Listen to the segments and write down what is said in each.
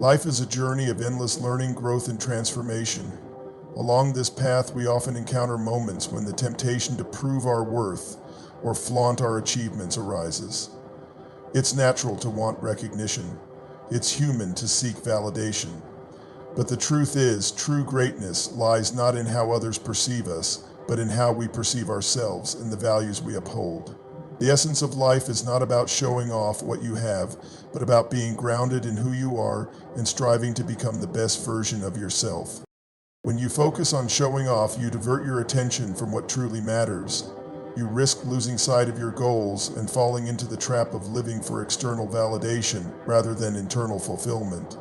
Life is a journey of endless learning, growth, and transformation. Along this path, we often encounter moments when the temptation to prove our worth or flaunt our achievements arises. It's natural to want recognition. It's human to seek validation. But the truth is, true greatness lies not in how others perceive us, but in how we perceive ourselves and the values we uphold. The essence of life is not about showing off what you have, but about being grounded in who you are and striving to become the best version of yourself. When you focus on showing off, you divert your attention from what truly matters. You risk losing sight of your goals and falling into the trap of living for external validation rather than internal fulfillment.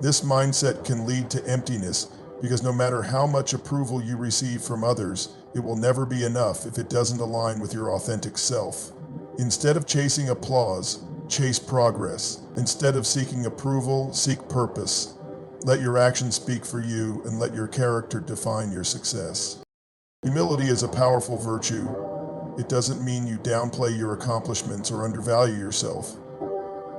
This mindset can lead to emptiness because no matter how much approval you receive from others, it will never be enough if it doesn't align with your authentic self. Instead of chasing applause, chase progress. Instead of seeking approval, seek purpose. Let your actions speak for you and let your character define your success. Humility is a powerful virtue. It doesn't mean you downplay your accomplishments or undervalue yourself.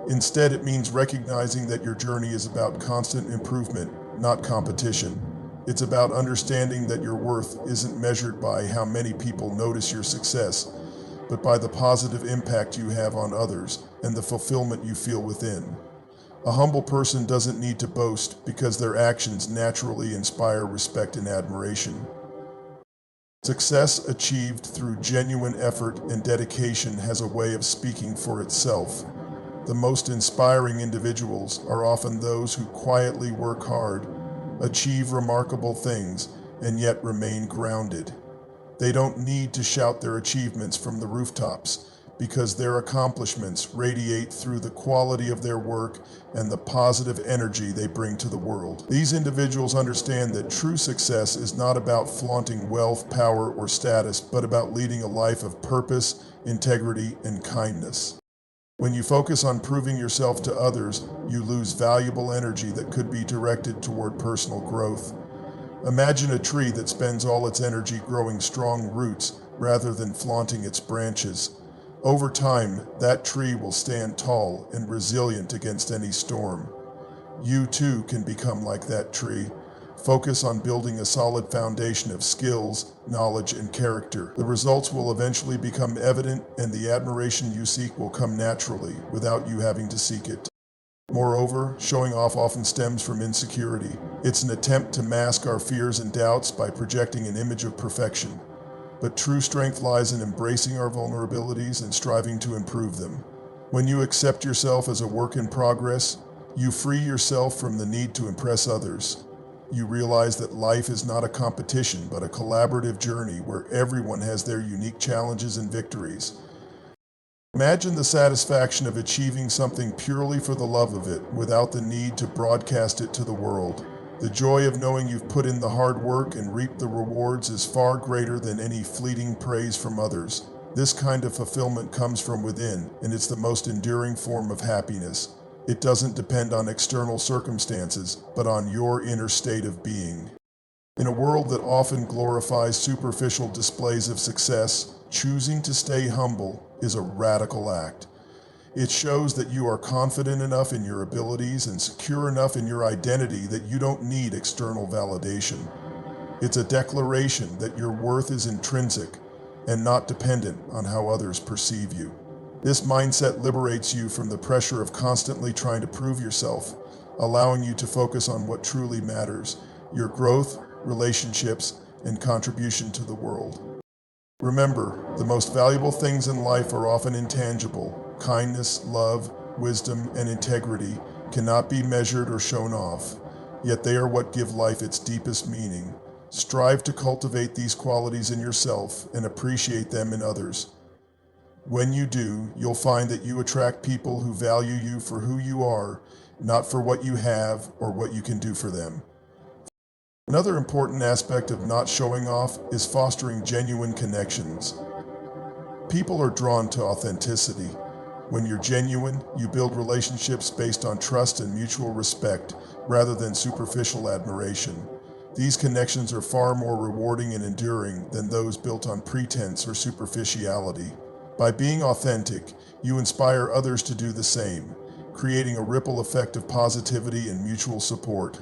Instead, it means recognizing that your journey is about constant improvement, not competition. It's about understanding that your worth isn't measured by how many people notice your success, but by the positive impact you have on others and the fulfillment you feel within. A humble person doesn't need to boast because their actions naturally inspire respect and admiration. Success achieved through genuine effort and dedication has a way of speaking for itself. The most inspiring individuals are often those who quietly work hard, achieve remarkable things, and yet remain grounded. They don't need to shout their achievements from the rooftops because their accomplishments radiate through the quality of their work and the positive energy they bring to the world. These individuals understand that true success is not about flaunting wealth, power, or status, but about leading a life of purpose, integrity, and kindness. When you focus on proving yourself to others, you lose valuable energy that could be directed toward personal growth. Imagine a tree that spends all its energy growing strong roots rather than flaunting its branches. Over time, that tree will stand tall and resilient against any storm. You too can become like that tree. Focus on building a solid foundation of skills, knowledge, and character. The results will eventually become evident, and the admiration you seek will come naturally without you having to seek it. Moreover, showing off often stems from insecurity. It's an attempt to mask our fears and doubts by projecting an image of perfection. But true strength lies in embracing our vulnerabilities and striving to improve them. When you accept yourself as a work in progress, you free yourself from the need to impress others. You realize that life is not a competition, but a collaborative journey where everyone has their unique challenges and victories. Imagine the satisfaction of achieving something purely for the love of it, without the need to broadcast it to the world. The joy of knowing you've put in the hard work and reaped the rewards is far greater than any fleeting praise from others. This kind of fulfillment comes from within, and it's the most enduring form of happiness. It doesn't depend on external circumstances, but on your inner state of being. In a world that often glorifies superficial displays of success, choosing to stay humble is a radical act. It shows that you are confident enough in your abilities and secure enough in your identity that you don't need external validation. It's a declaration that your worth is intrinsic and not dependent on how others perceive you. This mindset liberates you from the pressure of constantly trying to prove yourself, allowing you to focus on what truly matters: your growth, relationships, and contribution to the world. Remember, the most valuable things in life are often intangible. Kindness, love, wisdom, and integrity cannot be measured or shown off, yet they are what give life its deepest meaning. Strive to cultivate these qualities in yourself and appreciate them in others. When you do, you'll find that you attract people who value you for who you are, not for what you have or what you can do for them. Another important aspect of not showing off is fostering genuine connections. People are drawn to authenticity. When you're genuine, you build relationships based on trust and mutual respect rather than superficial admiration. These connections are far more rewarding and enduring than those built on pretense or superficiality. By being authentic, you inspire others to do the same, creating a ripple effect of positivity and mutual support.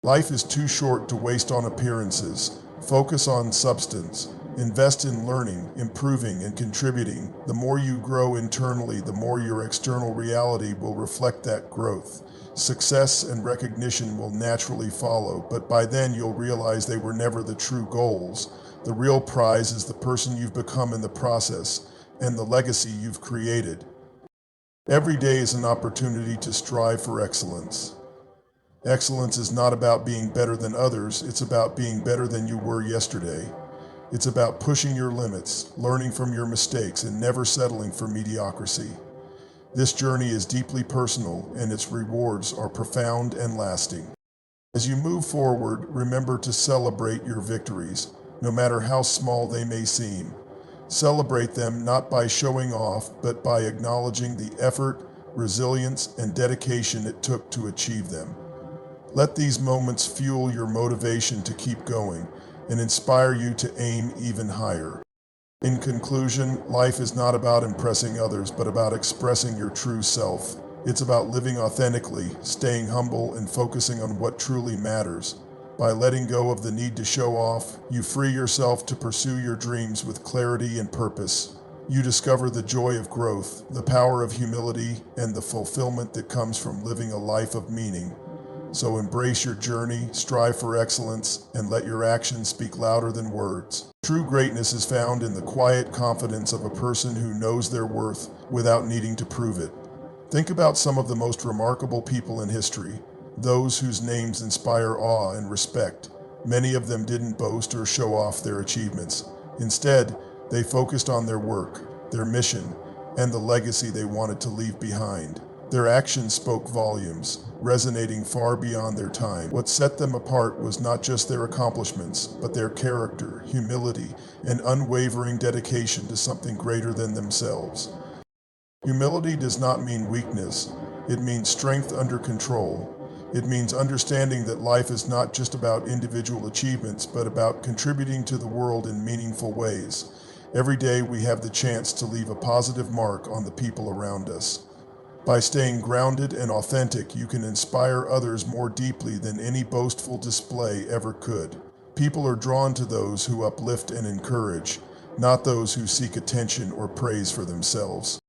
Life is too short to waste on appearances. Focus on substance. Invest in learning, improving, and contributing. The more you grow internally, the more your external reality will reflect that growth. Success and recognition will naturally follow, but by then you'll realize they were never the true goals. The real prize is the person you've become in the process and the legacy you've created. Every day is an opportunity to strive for excellence. Excellence is not about being better than others, it's about being better than you were yesterday. It's about pushing your limits, learning from your mistakes, and never settling for mediocrity. This journey is deeply personal, and its rewards are profound and lasting. As you move forward, remember to celebrate your victories, no matter how small they may seem. Celebrate them not by showing off, but by acknowledging the effort, resilience, and dedication it took to achieve them. Let these moments fuel your motivation to keep going and inspire you to aim even higher. In conclusion, life is not about impressing others, but about expressing your true self. It's about living authentically, staying humble, and focusing on what truly matters. By letting go of the need to show off, you free yourself to pursue your dreams with clarity and purpose. You discover the joy of growth, the power of humility, and the fulfillment that comes from living a life of meaning. So embrace your journey, strive for excellence, and let your actions speak louder than words. True greatness is found in the quiet confidence of a person who knows their worth without needing to prove it. Think about some of the most remarkable people in history, those whose names inspire awe and respect. Many of them didn't boast or show off their achievements. Instead, they focused on their work, their mission, and the legacy they wanted to leave behind. Their actions spoke volumes, resonating far beyond their time. What set them apart was not just their accomplishments, but their character, humility, and unwavering dedication to something greater than themselves. Humility does not mean weakness. It means strength under control. It means understanding that life is not just about individual achievements, but about contributing to the world in meaningful ways. Every day we have the chance to leave a positive mark on the people around us. By staying grounded and authentic, you can inspire others more deeply than any boastful display ever could. People are drawn to those who uplift and encourage, not those who seek attention or praise for themselves.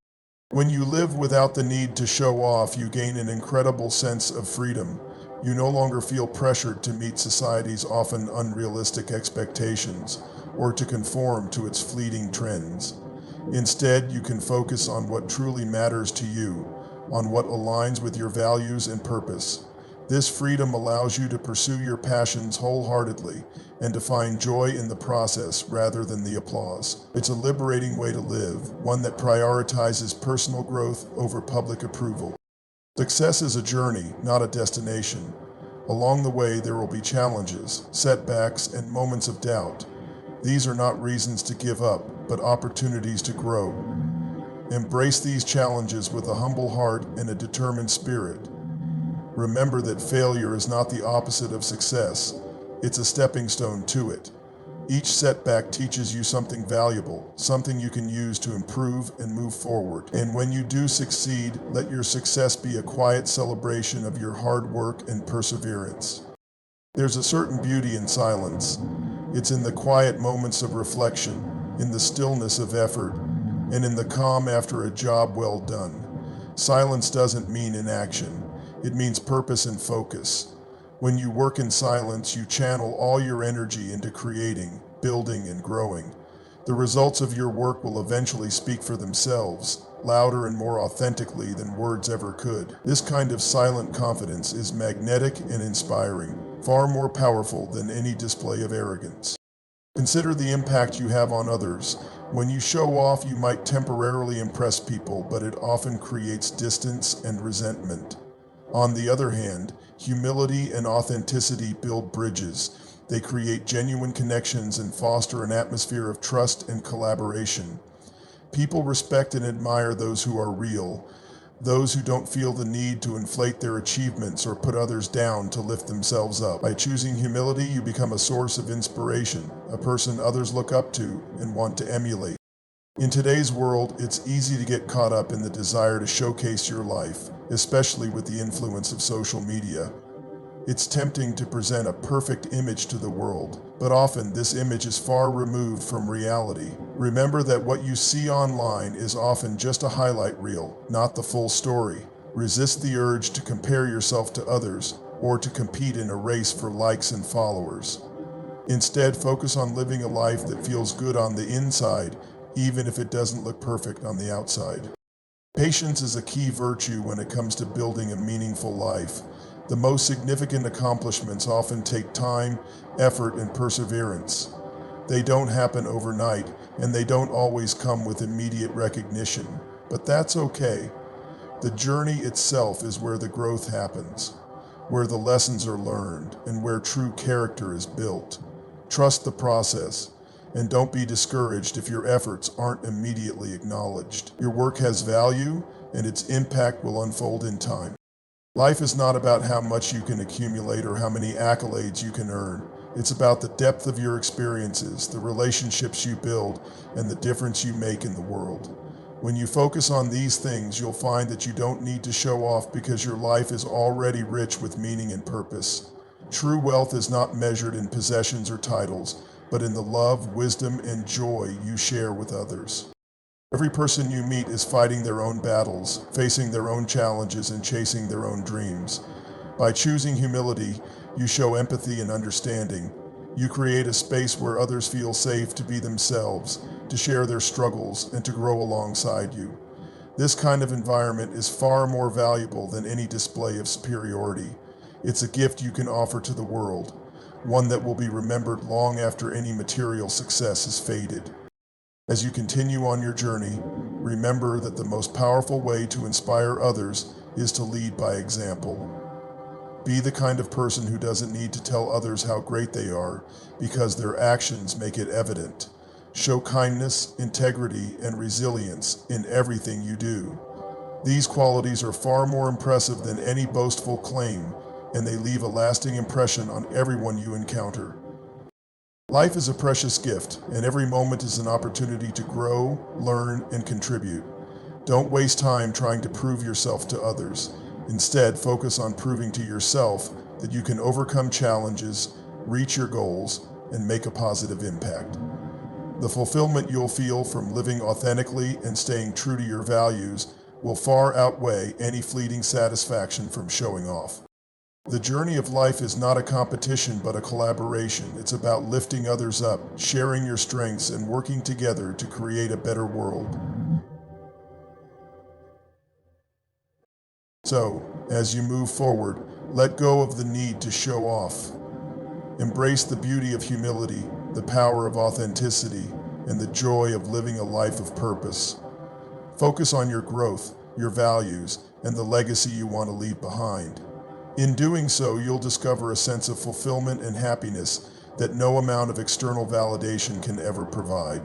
When you live without the need to show off, you gain an incredible sense of freedom. You no longer feel pressured to meet society's often unrealistic expectations or to conform to its fleeting trends. Instead, you can focus on what truly matters to you, on what aligns with your values and purpose. This freedom allows you to pursue your passions wholeheartedly and to find joy in the process rather than the applause. It's a liberating way to live, one that prioritizes personal growth over public approval. Success is a journey, not a destination. Along the way, there will be challenges, setbacks, and moments of doubt. These are not reasons to give up, but opportunities to grow. Embrace these challenges with a humble heart and a determined spirit. Remember that failure is not the opposite of success. It's a stepping stone to it. Each setback teaches you something valuable, something you can use to improve and move forward. And when you do succeed, let your success be a quiet celebration of your hard work and perseverance. There's a certain beauty in silence. It's in the quiet moments of reflection, in the stillness of effort, and in the calm after a job well done. Silence doesn't mean inaction. It means purpose and focus. When you work in silence, you channel all your energy into creating, building, and growing. The results of your work will eventually speak for themselves, louder and more authentically than words ever could. This kind of silent confidence is magnetic and inspiring, far more powerful than any display of arrogance. Consider the impact you have on others. When you show off, you might temporarily impress people, but it often creates distance and resentment. On the other hand, humility and authenticity build bridges. They create genuine connections and foster an atmosphere of trust and collaboration. People respect and admire those who are real, those who don't feel the need to inflate their achievements or put others down to lift themselves up. By choosing humility, you become a source of inspiration, a person others look up to and want to emulate. In today's world, it's easy to get caught up in the desire to showcase your life, especially with the influence of social media. It's tempting to present a perfect image to the world, but often this image is far removed from reality. Remember that what you see online is often just a highlight reel, not the full story. Resist the urge to compare yourself to others or to compete in a race for likes and followers. Instead, focus on living a life that feels good on the inside, even if it doesn't look perfect on the outside. Patience is a key virtue when it comes to building a meaningful life. The most significant accomplishments often take time, effort, and perseverance. They don't happen overnight, and they don't always come with immediate recognition. But that's okay. The journey itself is where the growth happens, where the lessons are learned, and where true character is built. Trust the process, and don't be discouraged if your efforts aren't immediately acknowledged. Your work has value, and its impact will unfold in time. Life is not about how much you can accumulate or how many accolades you can earn. It's about the depth of your experiences, the relationships you build, and the difference you make in the world. When you focus on these things, you'll find that you don't need to show off because your life is already rich with meaning and purpose. True wealth is not measured in possessions or titles, but in the love, wisdom, and joy you share with others. Every person you meet is fighting their own battles, facing their own challenges, and chasing their own dreams. By choosing humility, you show empathy and understanding. You create a space where others feel safe to be themselves, to share their struggles, and to grow alongside you. This kind of environment is far more valuable than any display of superiority. It's a gift you can offer to the world, one that will be remembered long after any material success has faded. As you continue on your journey, remember that the most powerful way to inspire others is to lead by example. Be the kind of person who doesn't need to tell others how great they are, because their actions make it evident. Show kindness, integrity, and resilience in everything you do. These qualities are far more impressive than any boastful claim, and they leave a lasting impression on everyone you encounter. Life is a precious gift, and every moment is an opportunity to grow, learn, and contribute. Don't waste time trying to prove yourself to others. Instead, focus on proving to yourself that you can overcome challenges, reach your goals, and make a positive impact. The fulfillment you'll feel from living authentically and staying true to your values will far outweigh any fleeting satisfaction from showing off. The journey of life is not a competition but a collaboration. It's about lifting others up, sharing your strengths, and working together to create a better world. So, as you move forward, let go of the need to show off. Embrace the beauty of humility, the power of authenticity, and the joy of living a life of purpose. Focus on your growth, your values, and the legacy you want to leave behind. In doing so, you'll discover a sense of fulfillment and happiness that no amount of external validation can ever provide.